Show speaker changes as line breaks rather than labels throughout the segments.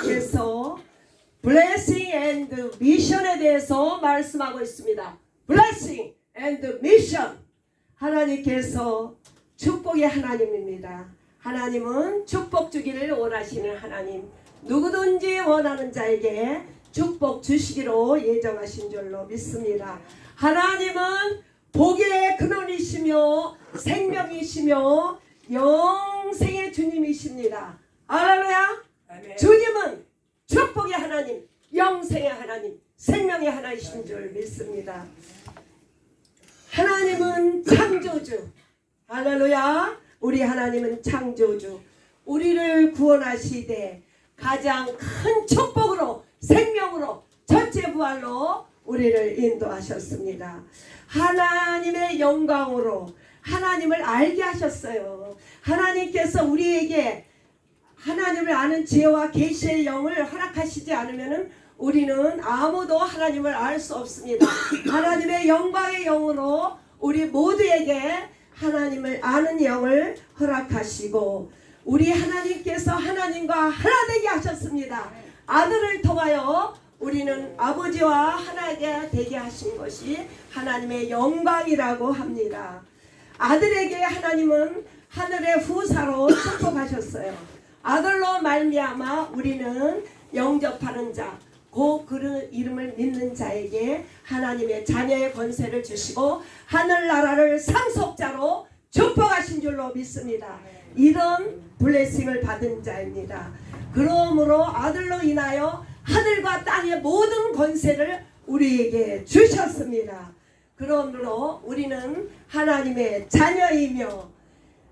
하나님께서 블레싱 앤드 미션에 대해서 말씀하고 있습니다. 블레싱 앤드 미션. 하나님께서 축복의 하나님입니다. 하나님은 축복 주기를 원하시는 하나님, 누구든지 원하는 자에게 축복 주시기로 예정하신 줄로 믿습니다. 하나님은 복의 근원이시며 생명이시며 영생의 주님이십니다. 할렐루야. 주님은 축복의 하나님, 영생의 하나님, 생명의 하나이신 줄 믿습니다. 하나님은 창조주. 할렐루야. 우리 하나님은 창조주. 우리를 구원하시되 가장 큰 축복으로, 생명으로, 첫째 부활로 우리를 인도하셨습니다. 하나님의 영광으로 하나님을 알게 하셨어요. 하나님께서 우리에게 하나님을 아는 지혜와 계시의 영을 허락하시지 않으면 우리는 아무도 하나님을 알 수 없습니다. 하나님의 영광의 영으로 우리 모두에게 하나님을 아는 영을 허락하시고 우리 하나님께서 하나님과 하나 되게 하셨습니다. 아들을 통하여 우리는 아버지와 하나가 되게 하신 것이 하나님의 영광이라고 합니다. 아들에게 하나님은 하늘의 후사로 축복하셨어요. 아들로 말미암아 우리는 영접하는 자, 그 이름을 믿는 자에게 하나님의 자녀의 권세를 주시고 하늘나라를 상속자로 축복하신 줄로 믿습니다. 이런 블레싱을 받은 자입니다. 그러므로 아들로 인하여 하늘과 땅의 모든 권세를 우리에게 주셨습니다. 그러므로 우리는 하나님의 자녀이며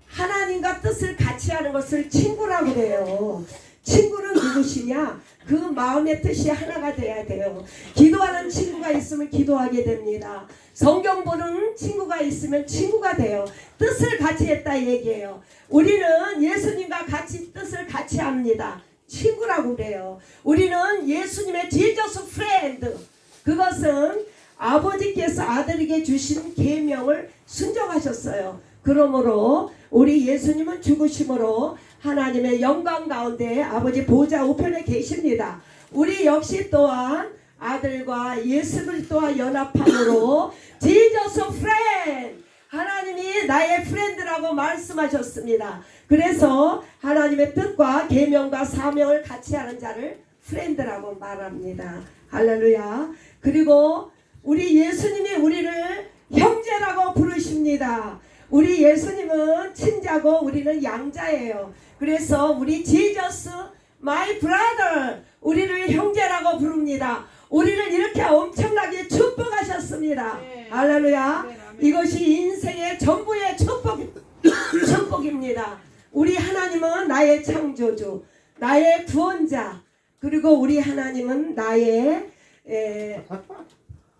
하나님과 뜻을 같이 하는 것을 친구라고 해요. 친구는 누구시냐? 그 마음의 뜻이 하나가 돼야 돼요. 기도하는 친구가 있으면 기도하게 됩니다. 성경 보는 친구가 있으면 친구가 돼요. 뜻을 같이 했다 얘기해요. 우리는 예수님과 같이 뜻을 같이 합니다. 친구라고 그래요. 우리는 예수님의 지저스 프렌드. 그것은 아버지께서 아들에게 주신 계명을 순종하셨어요. 그러므로 우리 예수님은 죽으심으로 하나님의 영광 가운데 아버지 보좌 우편에 계십니다. 우리 역시 또한 아들과 예수 그리스도와 연합함으로 지저스 프렌드, 하나님이 나의 프렌드라고 말씀하셨습니다. 그래서 하나님의 뜻과 계명과 사명을 같이 하는 자를 프렌드라고 말합니다. 할렐루야. 그리고 우리 예수님이 우리를 형제라고 부르십니다. 우리 예수님은 친자고 우리는 양자예요. 그래서 우리 지저스 마이 브라더, 우리를 형제라고 부릅니다. 우리를 이렇게 엄청나게 축복하셨습니다. 네. 할렐루야. 네, 이것이 인생의 전부의 축복입니다. 우리 하나님은 나의 창조주, 나의 구원자, 그리고 우리 하나님은 나의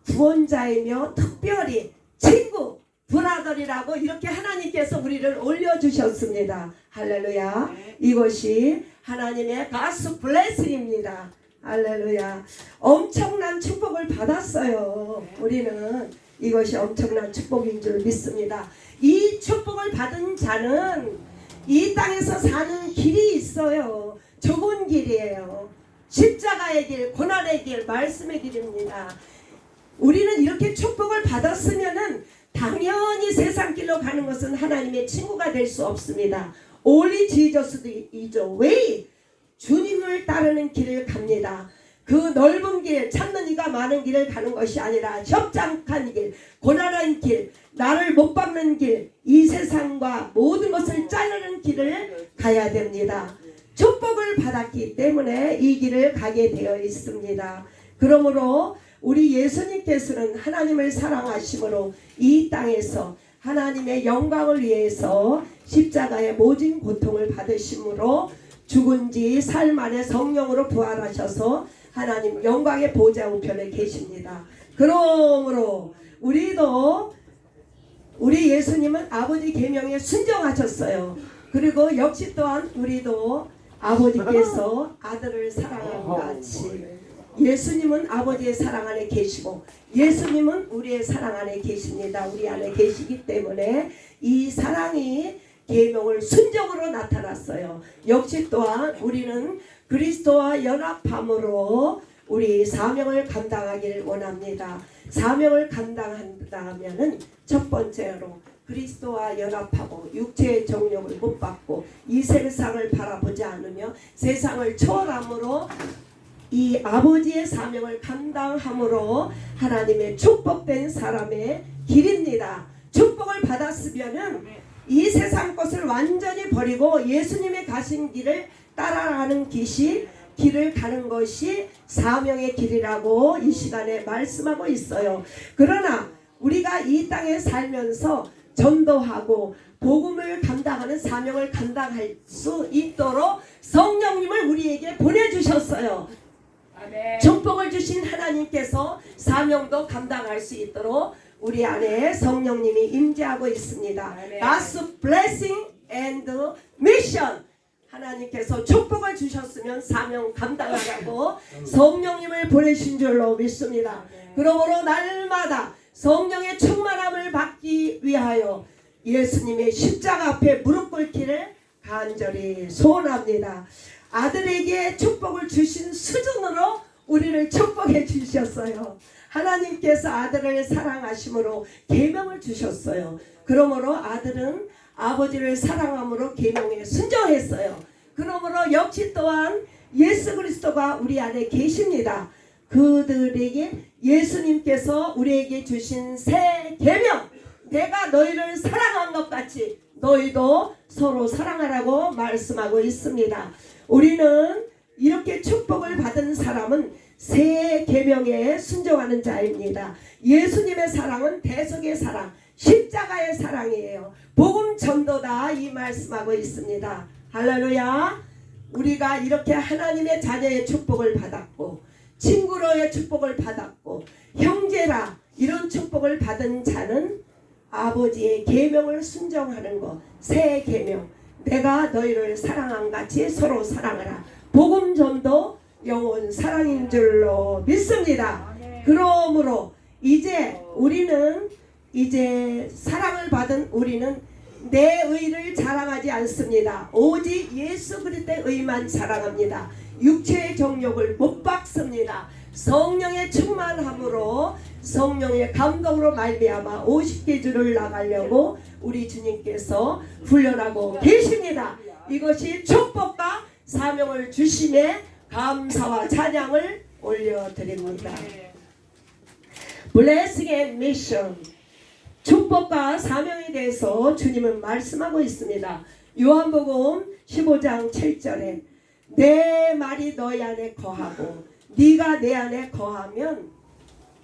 구원자이며 특별히 친구, 브라더리라고 이렇게 하나님께서 우리를 올려주셨습니다. 할렐루야. 네. 이것이 하나님의 가스 블레싱입니다. 할렐루야. 엄청난 축복을 받았어요. 네. 우리는 이것이 엄청난 축복인 줄 믿습니다. 이 축복을 받은 자는 이 땅에서 사는 길이 있어요. 좁은 길이에요. 십자가의 길, 고난의 길, 말씀의 길입니다. 우리는 이렇게 축복을 받았으면은 당연히 세상 길로 가는 것은 하나님의 친구가 될 수 없습니다. Only Jesus is the way. 주님을 따르는 길을 갑니다. 그 넓은 길, 찾는 이가 많은 길을 가는 것이 아니라 협착한 길, 고난한 길, 나를 못 박는 길, 이 세상과 모든 것을 자르는 길을 가야 됩니다. 축복을 받았기 때문에 이 길을 가게 되어 있습니다. 그러므로 우리 예수님께서는 하나님을 사랑하심으로 이 땅에서 하나님의 영광을 위해서 십자가의 모진 고통을 받으심으로 죽은 지 사흘 만에 성령으로 부활하셔서 하나님 영광의 보좌 우편에 계십니다. 그러므로 우리도 우리 예수님은 아버지 계명에 순종하셨어요. 그리고 역시 또한 우리도 아버지께서 아들을 사랑한 같이 예수님은 아버지의 사랑 안에 계시고 예수님은 우리의 사랑 안에 계십니다. 우리 안에 계시기 때문에 이 사랑이 계명을 순종으로 나타났어요. 역시 또한 우리는 그리스도와 연합함으로 우리 사명을 감당하기를 원합니다. 사명을 감당한다면은 첫 번째로 그리스도와 연합하고 육체의 정욕을 못 받고 이 세상을 바라보지 않으며 세상을 초월함으로 이 아버지의 사명을 감당함으로 하나님의 축복된 사람의 길입니다. 축복을 받았으면은 이 세상 것을 완전히 버리고 예수님의 가신 길을 따라가는 길을 가는 것이 사명의 길이라고 이 시간에 말씀하고 있어요. 그러나 우리가 이 땅에 살면서 전도하고 복음을 감당하는 사명을 감당할 수 있도록 성령님을 우리에게 보내주셨어요. 축복을 주신 하나님께서 사명도 감당할 수 있도록 우리 안에 성령님이 임재하고 있습니다. God's blessing and mission. 하나님께서 축복을 주셨으면 사명 감당하라고 성령님을 보내신 줄로 믿습니다. 그러므로 날마다 성령의 충만함을 받기 위하여 예수님의 십자가 앞에 무릎 꿇기를 간절히 소원합니다. 아들에게 축복을 주신 수준으로 우리를 축복해 주셨어요. 하나님께서 아들을 사랑하심으로 계명을 주셨어요. 그러므로 아들은 아버지를 사랑함으로 계명에 순종했어요. 그러므로 역시 또한 예수 그리스도가 우리 안에 계십니다. 그들에게 예수님께서 우리에게 주신 새 계명, 내가 너희를 사랑한 것 같이 너희도 서로 사랑하라고 말씀하고 있습니다. 우리는 이렇게 축복을 받은 사람은 새 계명에 순종하는 자입니다. 예수님의 사랑은 대속의 사랑, 십자가의 사랑이에요. 복음 전도다 이 말씀하고 있습니다. 할렐루야. 우리가 이렇게 하나님의 자녀의 축복을 받았고 친구로의 축복을 받았고 형제라 이런 축복을 받은 자는 아버지의 계명을 순종하는 것, 새 계명, 내가 너희를 사랑한 같이 서로 사랑하라. 복음 전도 영원 사랑인 줄로 믿습니다. 그러므로 이제 우리는 사랑을 받은 우리는 내 의를 자랑하지 않습니다. 오직 예수 그리스도의 의만 자랑합니다. 육체의 정욕을 못 받습니다. 성령의 충만함으로 성령의 감동으로 말미암아 50계주를 나가려고 우리 주님께서 훈련하고 계십니다. 이것이 축복과 사명을 주심에 감사와 찬양을 올려드립니다. Blessing and mission, 축복과 사명에 대해서 주님은 말씀하고 있습니다. 요한복음 15장 7절에 내 말이 너희 안에 거하고 네가 내 안에 거하면,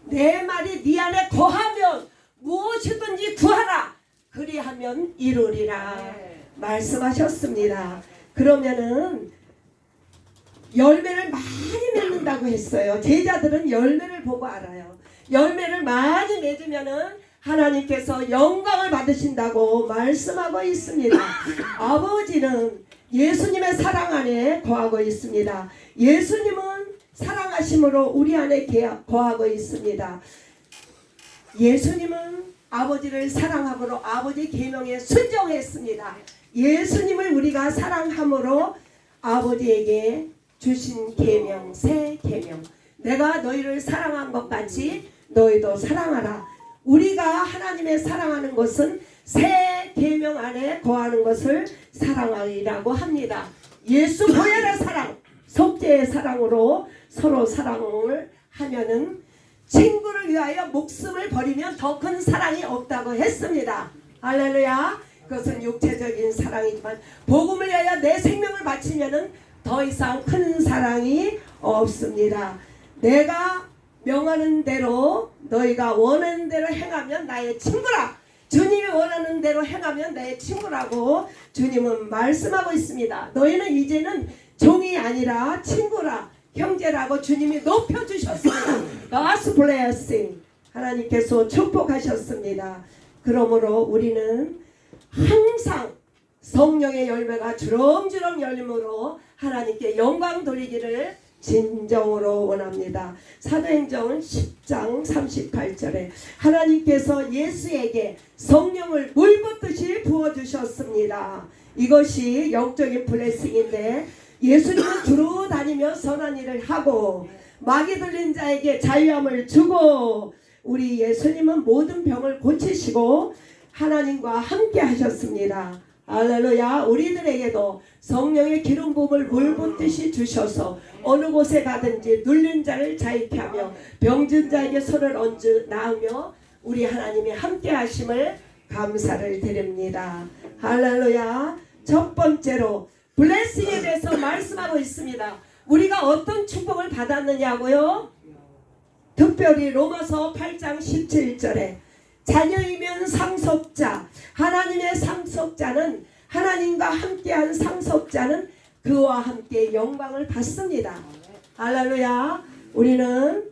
내 말이 네 안에 거하면 무엇이든지 구하라 그리하면 이루리라 말씀하셨습니다. 그러면은 열매를 많이 맺는다고 했어요. 제자들은 열매를 보고 알아요. 열매를 많이 맺으면은 하나님께서 영광을 받으신다고 말씀하고 있습니다. 아버지는 예수님의 사랑 안에 거하고 있습니다. 예수님은 사랑하심으로 우리 안에 거하고 있습니다. 예수님은 아버지를 사랑함으로 아버지 계명에 순종했습니다. 예수님을 우리가 사랑함으로 아버지에게 주신 계명, 새 계명, 내가 너희를 사랑한 것 같이 너희도 사랑하라. 우리가 하나님의 사랑하는 것은 새 계명 안에 거하는 것을 사랑하리라고 합니다. 예수 보혈의 사랑, 속죄의 사랑으로 서로 사랑을 하면은 친구를 위하여 목숨을 버리면 더 큰 사랑이 없다고 했습니다. 할렐루야. 그것은 육체적인 사랑이지만 복음을 위하여 내 생명을 바치면은 더 이상 큰 사랑이 없습니다. 내가 명하는 대로 너희가 원하는 대로 행하면 나의 친구라. 주님이 원하는 대로 행하면 나의 친구라고 주님은 말씀하고 있습니다. 너희는 이제는 종이 아니라 친구라, 형제라고 주님이 높여주셨습니다. God's blessing, 하나님께서 축복하셨습니다. 그러므로 우리는 항상 성령의 열매가 주렁주렁 열림으로 하나님께 영광 돌리기를 진정으로 원합니다. 사도행전 10장 38절에 하나님께서 예수에게 성령을 물 붓듯이 부어주셨습니다. 이것이 영적인 블레싱인데 예수님은 두루 다니며 선한 일을 하고 마귀 들린 자에게 자유함을 주고 우리 예수님은 모든 병을 고치시고 하나님과 함께 하셨습니다. 할렐루야. 우리들에게도 성령의 기름 부음을 물 붓듯이 주셔서 어느 곳에 가든지 눌린 자를 자유케 하며 병든 자에게 손을 얹어 나으며 우리 하나님이 함께 하심을 감사를 드립니다. 할렐루야. 첫 번째로 블레싱에 대해서 말씀하고 있습니다. 우리가 어떤 축복을 받았느냐고요? 특별히 로마서 8장 17절에 자녀이면 상속자, 하나님의 상속자는 하나님과 함께한 상속자는 그와 함께 영광을 받습니다. 할렐루야. 우리는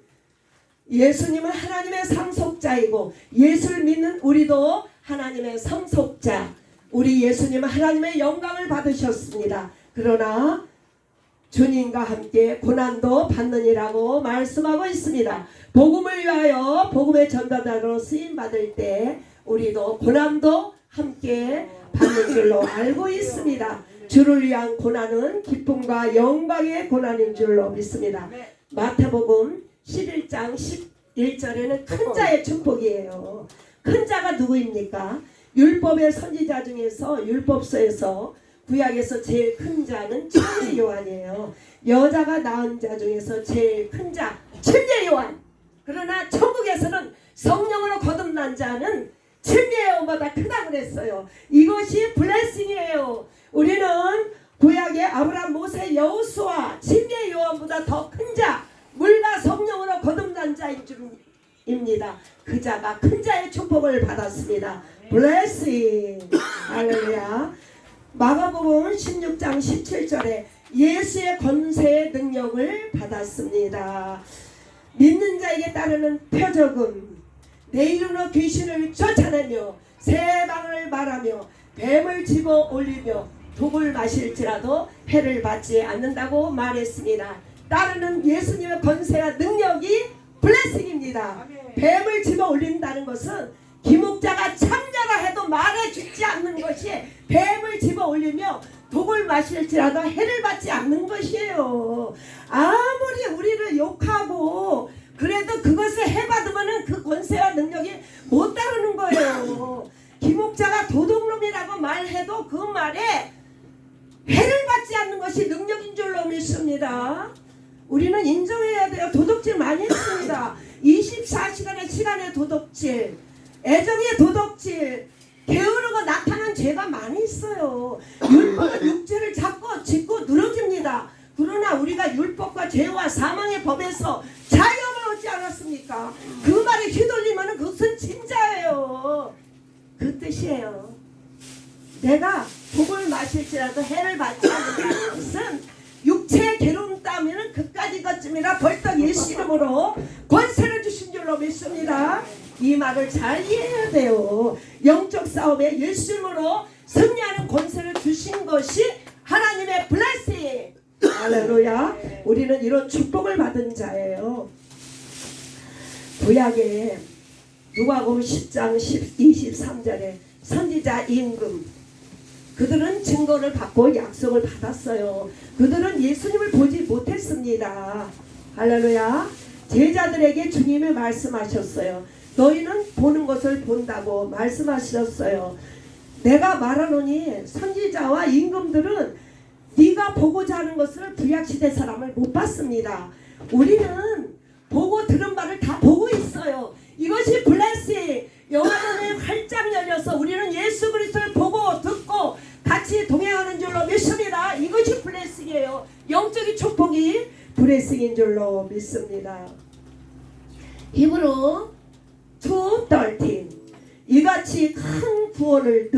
예수님은 하나님의 상속자이고 예수를 믿는 우리도 하나님의 상속자, 우리 예수님은 하나님의 영광을 받으셨습니다. 그러나 주님과 함께 고난도 받느니라고 말씀하고 있습니다. 복음을 위하여 복음의 전도자로 쓰임받을 때 우리도 고난도 함께 받는 줄로 알고 있습니다. 주를 위한 고난은 기쁨과 영광의 고난인 줄로 믿습니다. 마태복음 11장 11절에는 큰 자의 축복이에요. 큰 자가 누구입니까? 율법의 선지자 중에서 율법서에서 구약에서 제일 큰 자는 침례 요한이에요. 여자가 낳은 자 중에서 제일 큰 자 침례 요한. 그러나 천국에서는 성령으로 거듭난 자는 침례 요한보다 크다고 그랬어요. 이것이 블레싱이에요. 우리는 구약의 아브라함, 모세, 여호수아, 침례 요한보다 더 큰 자, 물과 성령으로 거듭난 자인 줄입니다. 그 자가 큰 자의 축복을 받았습니다. 블레싱. 할렐루야. 마가복음 16장 17절에 예수의 권세의 능력을 받았습니다. 믿는 자에게 따르는 표적은 내 이름으로 귀신을 쫓아내며 새 방언을 말하며 뱀을 집어 올리며 독을 마실지라도 해를 받지 않는다고 말했습니다. 따르는 예수님의 권세와 능력이 블레싱입니다. 뱀을 집어 올린다는 것은 기목자가 참자라 해도 말해 죽지 않는 것이 뱀을 집어 올리며 독을 마실지라도 해를 받지 않는 것이에요. 아무리 우리를 욕하고 그래도 그것을 해받으면 그 권세와 능력이 못 따르는 거예요. 기목자가 도둑놈이라고 말해도 그 말에 해를 받지 않는 것이 능력인 줄로 믿습니다. 우리는 인정해야 돼요. 도둑질 많이 했습니다. 24시간의 시간의 도둑질, 애정의 도둑질, 게으르고 나타난 죄가 많이 있어요. 율법은 육체를 잡고 짚고 늘어집니다. 그러나 우리가 율법과 죄와 사망의 법에서 자유함을 얻지 않았습니까? 그 말에 휘둘리면 그것은 진짜예요. 그 뜻이에요. 내가 독을 마실지라도 해를 받지 않는다는 것은 육체의 괴로움 따위는 그까지 것쯤이라 벌떡 예수 이름으로 권세를 주신 줄로 믿습니다. 이 말을 잘 이해해야 돼요. 영적 싸움에 예수 이름으로 승리하는 권세를 주신 것이 하나님의 블레싱. 할렐루야. 우리는 이런 축복을 받은 자예요. 구약에 누가복음 10장 23절에 선지자 임금, 그들은 증거를 받고 약속을 받았어요. 그들은 예수님을 보지 못했습니다. 할렐루야. 제자들에게 주님이 말씀하셨어요. 너희는 보는 것을 본다고 말씀하셨어요. 내가 말하노니 선지자와 임금들은 네가 보고자 하는 것을 구약시대 사람을 못 봤습니다. 우리는 보고 들은 바를 다 보고 있어요. 이것이 블레싱. 영화관이 활짝 열려서 우리는 예수 그리스도를 보고 듣고 같이 동행하는 줄로 믿습니다. 이것이 블레싱이에요. 영적인 축복이 블레싱인 줄로 믿습니다. 히브리 2:13 이같이 큰 구원을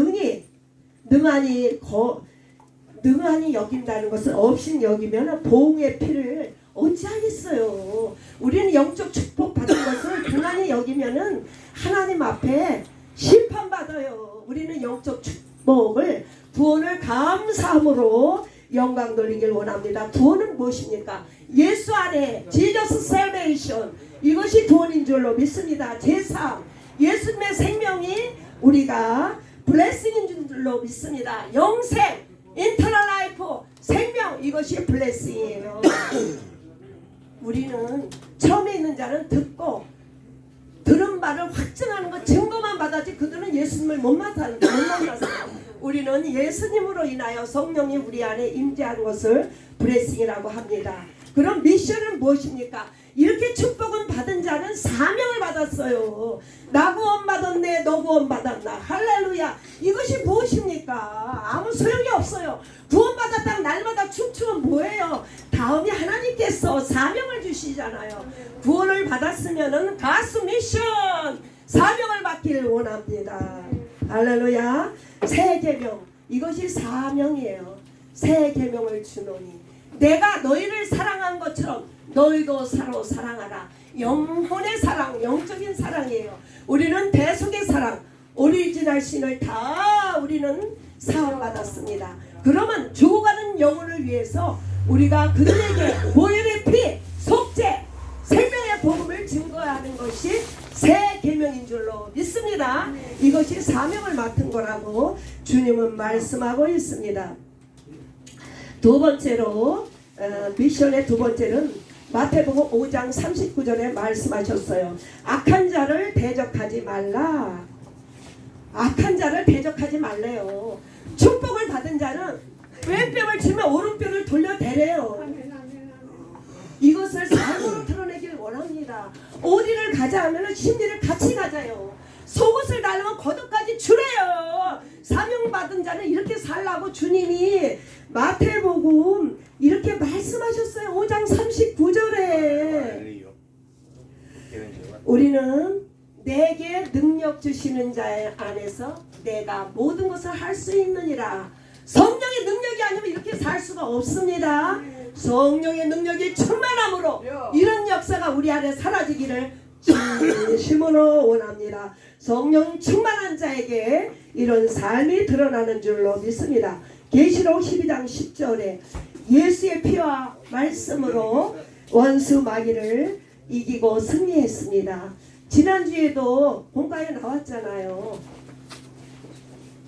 능하니 여긴다는 것은 없인 여기면 보응의 피를 어찌하겠어요. 우리는 영적 축복 받은 것을 능하니 여기면은 하나님 앞에 심판받아요. 우리는 영적 축복을 구원을 감사함으로 영광 돌리길 원합니다. 구원은 무엇입니까? 예수 안에 Jesus Salvation, 이것이 구원인 줄로 믿습니다. 제3 예수님의 생명이 우리가 블레싱인 줄로 믿습니다. 영생 Eternal Life, 생명, 이것이 블레싱이에요. 우리는 처음에 있는 자는 듣고 들은 바를 확증하는 것, 증거만 받았지 그들은 예수님을 못 만났어요. 우리는 예수님으로 인하여 성령이 우리 안에 임재하는 것을 블레싱이라고 합니다. 그럼 미션은 무엇입니까? 이렇게 축복은 받은 자는 사명을 받았어요. 나 구원 받았네, 너 구원 받았나. 할렐루야. 이것이 무엇입니까? 아무 소용이 없어요. 구원 받았다고 날마다 춤추면 뭐예요? 다음에 하나님께서 사명을 주시잖아요. 구원을 받았으면은 가수 미션, 사명을 받기를 원합니다. 할렐루야. 새 계명, 이것이 사명이에요. 새 계명을 주노니 내가 너희를 사랑한 것처럼 너희도 서로 사랑하라. 영혼의 사랑, 영적인 사랑이에요. 우리는 대속의 사랑, 오리지널 신을 다 우리는 사함받았습니다. 그러면 죽어가는 영혼을 위해서 우리가 그들에게 보혈의 피, 속죄, 생명의 복음을 증거하는 것이 새 계명인 줄로 믿습니다. 이것이 사명을 맡은 거라고 주님은 말씀하고 있습니다. 두 번째로 미션의 두 번째는 마태복음 5장 39절에 말씀하셨어요. 악한 자를 대적하지 말라. 악한 자를 대적하지 말래요. 축복을 받은 자는 왼뺨을 치면 오른뺨을 돌려대래요. 이것을 삶으로 드러내길 원합니다. 어디를 가자 하면 심리를 같이 가자요. 속옷을 달라면 겉옷까지 주래요. 사명받은 자는 이렇게 살라고 주님이 마태복음 이렇게 말씀하셨어요. 5장 39절에 우리는 내게 능력 주시는 자 안에서 내가 모든 것을 할 수 있느니라. 성령의 능력이 아니면 이렇게 살 수가 없습니다. 성령의 능력이 충만함으로 이런 역사가 우리 안에 사라지기를 진심으로 원합니다. 성령 충만한 자에게 이런 삶이 드러나는 줄로 믿습니다. 계시록 12장 10절에 예수의 피와 말씀으로 원수 마귀를 이기고 승리했습니다. 지난주에도 본가에 나왔잖아요.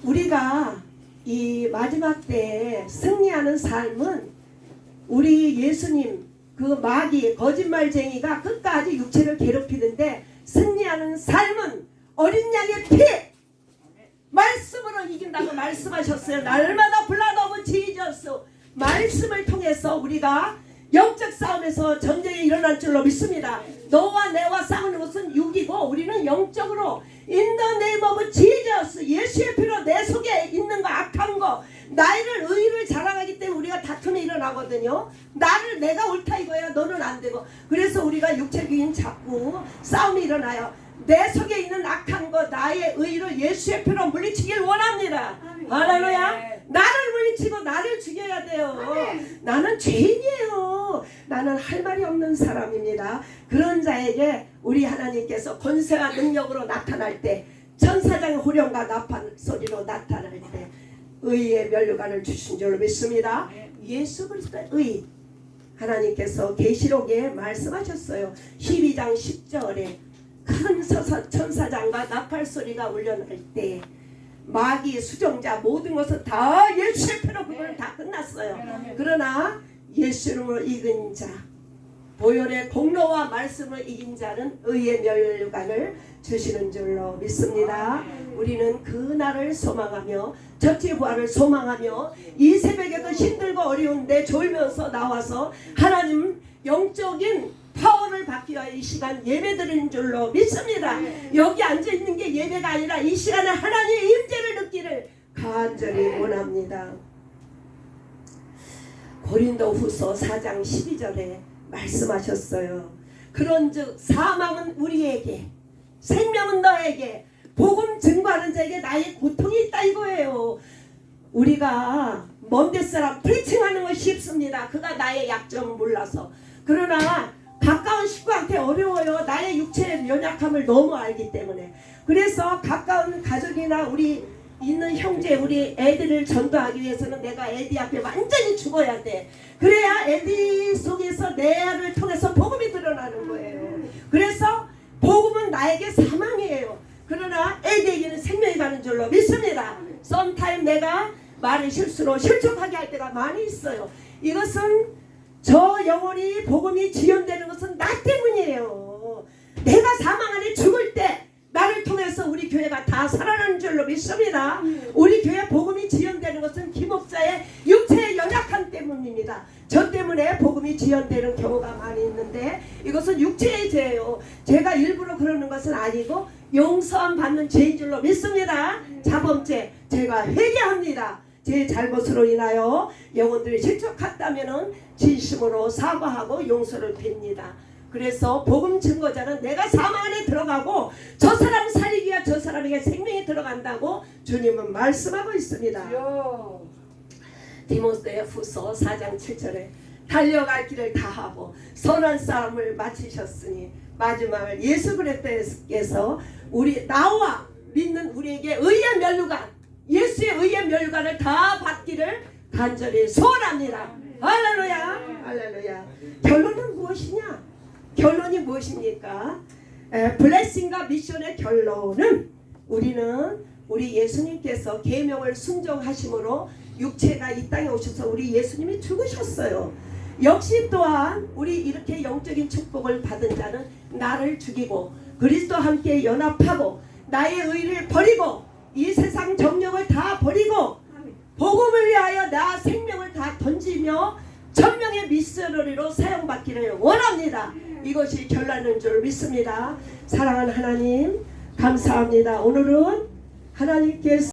우리가 이 마지막 때에 승리하는 삶은 우리 예수님 그 마귀 거짓말쟁이가 끝까지 육체를 괴롭히는데 승리하는 삶은 어린 양의 피 말씀으로 이긴다고 말씀하셨어요. 날마다 블라드 오브 지저스 말씀을 통해서 우리가 영적 싸움에서 전쟁이 일어날 줄로 믿습니다. 너와 내와 싸우는 것은 육이고 우리는 영적으로 In the name of Jesus 예수의 피로 내 속에 있는 거 악한 거 나를 의를 자랑하기 때문에 우리가 다툼이 일어나거든요. 내가 옳다 이거야. 너는 안 되고. 그래서 우리가 육체주의인 자꾸 싸움이 일어나요. 내 속에 있는 악한 거 나의 의를 예수의 피로 물리치길 원합니다. 할렐루야. 나를 물리치고 나를 죽여야 돼요. 나는 죄인이에요. 나는 할 말이 없는 사람입니다. 그런 자에게 우리 하나님께서 권세와 능력으로 나타날 때 천사장의 호령과 나팔 소리로 나타날 때 의의 면류관을 주신 줄로 믿습니다. 예수 그리스도의 의 하나님께서 계시록에 말씀하셨어요. 12장 10절에 큰 천사장과 나팔 소리가 울려날 때 마귀 수종자 모든 것은 다 예수의 피로 그걸 다 끝났어요. 그러나 예수님으로 이긴 자 보혈의 공로와 말씀을 이긴 자는 의의 면류관을 주시는 줄로 믿습니다. 우리는 그 날을 소망하며 첫째 부활을 소망하며 이 새벽에도 힘들고 어려운데 졸면서 나와서 하나님 영적인 파워를 받기 위하여 이 시간 예배드리는 줄로 믿습니다. 여기 앉아있는 게 예배가 아니라 이 시간에 하나님의 임재를 느끼를 간절히 원합니다. 고린도후서 4장 12절에 말씀하셨어요. 그런즉 사망은 우리에게 생명은 너에게 복음 증거하는 자에게 나의 고통이 있다 이거예요. 우리가 먼데 사람 프리칭하는 건 쉽습니다. 그가 나의 약점을 몰라서. 그러나 가까운 식구한테 어려워요. 나의 육체의 연약함을 너무 알기 때문에. 그래서 가까운 가족이나 우리 있는 형제 우리 애들을 전도하기 위해서는 내가 애디 앞에 완전히 죽어야 돼. 그래야 애디 속에서 내 아를 통해서 복음이 드러나는 거예요. 그래서 복음은 나에게 사망이에요. 그러나 애디에게는 생명이 가는 줄로 믿습니다. 썸타임 내가 많이 실수로 실족하게 할 때가 많이 있어요. 이것은 저 영혼이 복음이 지연되는 것은 나 때문이에요. 내가 사망 안에 죽을 때 나를 통해서 우리 교회가 다 살아나는 줄로 믿습니다. 우리 교회 복음이 지연되는 것은 김목사의 육체의 연약함 때문입니다. 저 때문에 복음이 지연되는 경우가 많이 있는데 이것은 육체의 죄예요. 제가 일부러 그러는 것은 아니고 용서함 받는 죄인 줄로 믿습니다. 자범죄 제가 회개합니다. 제 잘못으로 인하여 영혼들이 실족했다면 진심으로 사과하고 용서를 빕니다. 그래서 복음 증거자는 내가 사망 안에 들어가고 저 사람 살리기 위해 저 사람에게 생명이 들어간다고 주님은 말씀하고 있습니다. 디모데후서 4장 7절에 달려갈 길을 다하고 선한 싸움을 마치셨으니 마지막을 예수 그리스도께서 우리 나와 믿는 우리에게 의의 면류관 예수의 의의 면류관을 다 받기를 간절히 소원합니다. 할렐루야. 할렐루야. 결론은 무엇이냐? 결론이 무엇입니까? 블레싱과 미션의 결론은 우리는 우리 예수님께서 계명을 순종하심으로 육체가 이 땅에 오셔서 우리 예수님이 죽으셨어요. 역시 또한 우리 이렇게 영적인 축복을 받은 자는 나를 죽이고 그리스도와 함께 연합하고 나의 의를 버리고 이 세상 정욕을 다 버리고 복음을 위하여 나 생명을 다 던지며 천명의 미셔너리로 사용받기를 원합니다. 이것이 결론인 줄 믿습니다. 사랑하는 하나님 감사합니다. 오늘은 하나님께서